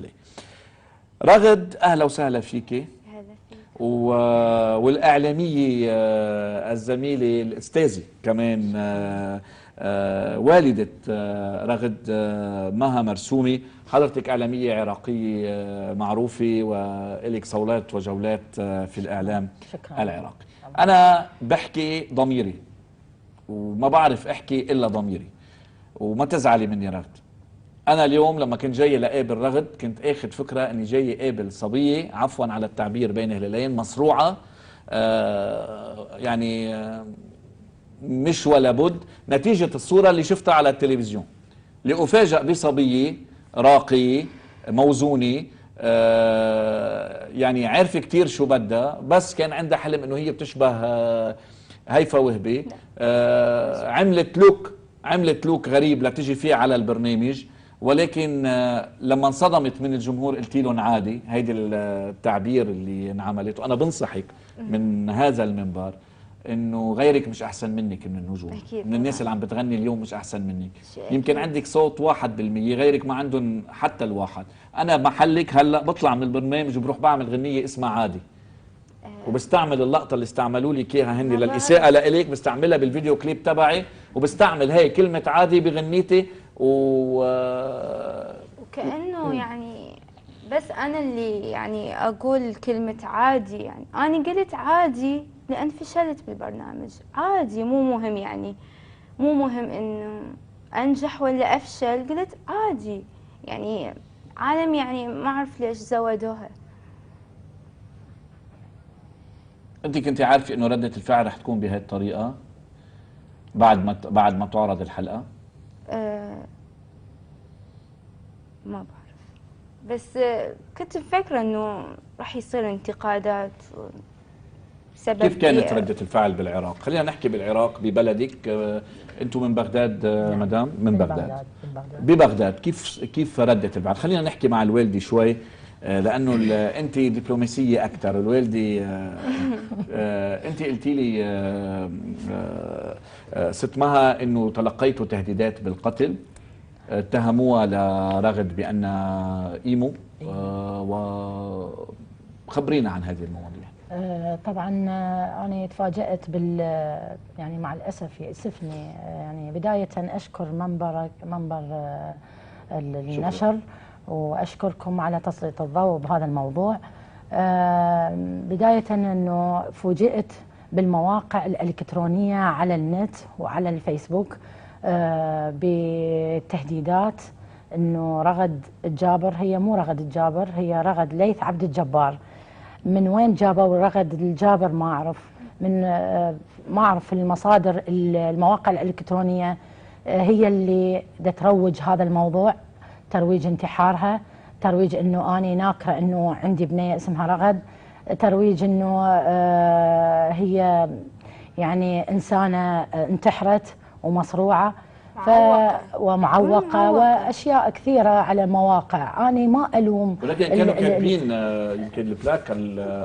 عليه. رغد اهلا وسهلا فيك. هلا فيك. والاعلاميه الزميله الاستاذه كمان والده رغد مها مرسومي. حضرتك اعلاميه عراقيه معروفه والك صولات وجولات في الاعلام العراقي. انا بحكي ضميري وما بعرف احكي الا ضميري، وما تزعلي مني رغد. أنا اليوم لما كنت جاي لقابل رغد كنت آخذ فكرة إني جاي قابل صبية، عفوا على التعبير بين هلالين، مصروعة يعني مش ولا بد نتيجة الصورة اللي شفتها على التلفزيون، لأفاجأ بصبية راقية موزونة يعني عارفة كتير شو بدها، بس كان عندها حلم إنه هي بتشبه هيفا وهبي. عملت لوك غريب لتجي فيه على البرنامج، ولكن لما انصدمت من الجمهور قلت لهم عادي. هيدي التعبير اللي انعملت، وانا بنصحك من هذا المنبر انه غيرك مش احسن منك من النجوم، من الناس اللي عم بتغني اليوم مش احسن منك. يمكن عندك صوت 1%، غيرك ما عندهم حتى الواحد. انا محلك هلا بطلع من البرنامج وبروح بعمل غنية اسمها عادي، وبستعمل اللقطة اللي استعملوا لي اياها هن للإساءة لإليك، بستعملها بالفيديو كليب تبعي، وبستعمل هي كلمة عادي بغنيتي وكأنه يعني بس أنا اللي يعني أقول كلمة عادي. يعني أنا قلت عادي لأن فشلت بالبرنامج. عادي، مو مهم يعني، مو مهم إنه أنجح ولا أفشل. قلت عادي يعني. عالم يعني ما أعرف ليش زودوها. انت كنت عارفة انه ردة الفعل رح تكون بهي الطريقة بعد ما تعرض الحلقة؟ ما بعرف، بس كنت مفكرة انه راح يصير انتقادات بسبب كيف كانت ردة الفعل بالعراق؟ خلينا نحكي بالعراق ببلدك. انتم من بغداد مدام؟ من بغداد. ببغداد كيف ردة الفعل؟ خلينا نحكي مع الوالدة شوي، لانه انت دبلوماسية اكثر. الوالدة انت قلتي لي ست مها انه تلقيتوا تهديدات بالقتل، اتهموها لرغد بأن ايمو، وخبرينا عن هذه المواضيع. طبعا أنا تفاجأت يعني مع الأسف يأسفني. يعني بداية أشكر منبر النشر، وأشكركم على تسليط الضوء بهذا الموضوع. بداية أنه فوجئت بالمواقع الإلكترونية على النت وعلى الفيسبوك بتهديدات أنه رغد الجابر، هي مو رغد الجابر، هي رغد ليث عبد الجبار. من وين جابوا رغد الجابر ما أعرف، ما أعرف المصادر المواقع الإلكترونية هي اللي تروج هذا الموضوع، ترويج انتحارها، ترويج أنه أنا ناكرة أنه عندي بنية اسمها رغد، ترويج أنه هي يعني إنسانة انتحرت ومصروعة ومعوقة وأشياء كثيرة على مواقع. أنا ما ألوم، ولكن كانوا كاتبين يمكن البلاك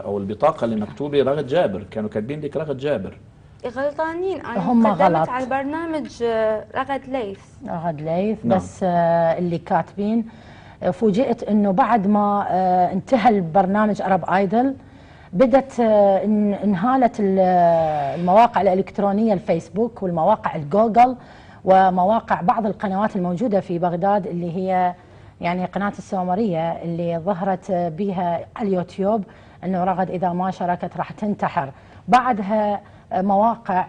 أو البطاقة اللي مكتوبة رغد جابر، كانوا كاتبين لك رغد جابر. غلطانين. أنا هم قدمت غلط على البرنامج رغد ليث. نعم. بس اللي كاتبين. فوجئت أنه بعد ما انتهى البرنامج أرب آيدل بدت انهالت المواقع الإلكترونية، الفيسبوك والمواقع الجوجل ومواقع بعض القنوات الموجودة في بغداد، اللي هي يعني قناة السومرية اللي ظهرت بها على اليوتيوب أنه رغد إذا ما شاركت راح تنتحر. بعدها مواقع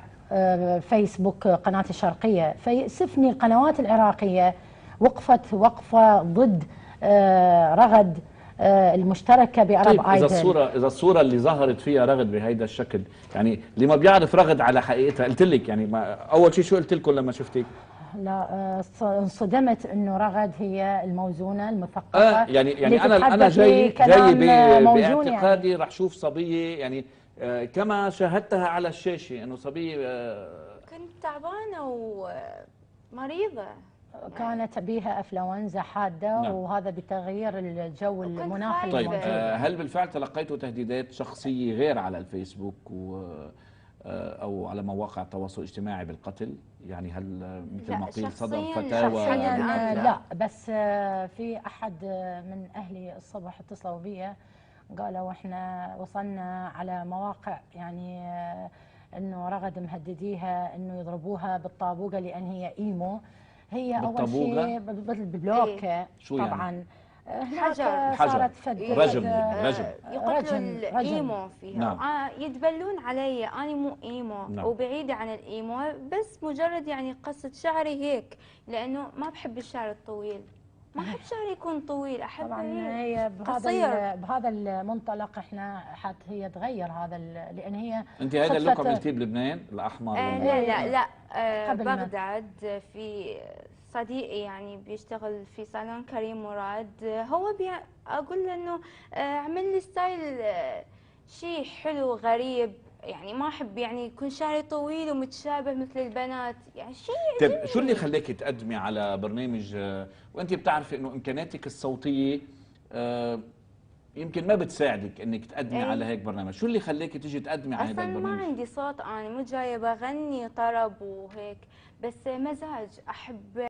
فيسبوك قناة الشرقية. فيأسفني القنوات العراقية وقفت وقفة ضد رغد المشتركة بأرب طيب آيدل. إذا الصورة اللي ظهرت فيها رغد بهيدا الشكل، يعني اللي ما بيعرف رغد على حقيقتها، قلت لك يعني أول شيء شو قلت لكم لما شفتك؟ لا انصدمت انه رغد هي الموزونه المثقفه. يعني انا جاي باعتقادي يعني. رح شوف صبيه يعني كما شاهدتها على الشاشه، انه صبيه كنت تعبانه ومريضه، كانت بها انفلونزا حاده. نعم. وهذا بتغيير الجو المناخي. طيب هل بالفعل تلقيتوا تهديدات شخصيه غير على الفيسبوك او على مواقع التواصل الاجتماعي بالقتل؟ يعني هل مثل لا، ما قيل صدر شخصياً فتاوى؟ شخصياً حاليا لا. لا، بس في احد من اهلي الصبح اتصلوا بي قالوا احنا وصلنا على مواقع يعني انه رغد مهدديها انه يضربوها بالطابوقه لان هي ايمو. هي اول بالطابوقة؟ شيء بالبلوك شو يعني؟ طبعا. هناك حجر. صارت فد رجم يعني، رجم. يقتلوا رجم. الايمو فيها. نعم. يتبلون علي، انا مو ايمو نعم. وبعيده عن الايمو، بس مجرد يعني قصه شعري هيك، لانه ما بحب الشعر الطويل، ما احب شعري يكون طويل، احب طبعا هيك هي قصير. بهذا المنطلق احنا هي تغير هذا لان هي انت هذا اللقب صدفة. عملتيه بلبنان الاحمر لا لا لا، قبل ما- بغداد في صديقي يعني بيشتغل في صالون كريم مراد، هو اقول له انه اعمل لي ستايل شيء حلو غريب، يعني ما احب يعني يكون شعري طويل ومتشابه مثل البنات، يعني شيء طيب شو اللي يعجبني. خلاك تقدمي على برنامج وانت بتعرفي انه امكانياتك الصوتيه يمكن ما بتساعدك انك تقدمي على هيك برنامج؟ شو اللي خلاك تيجي تقدمي على هذا اصلا ما البرنامج؟ عندي صوت، انا مو جايه بغني طرب وهيك، بس مزاج احب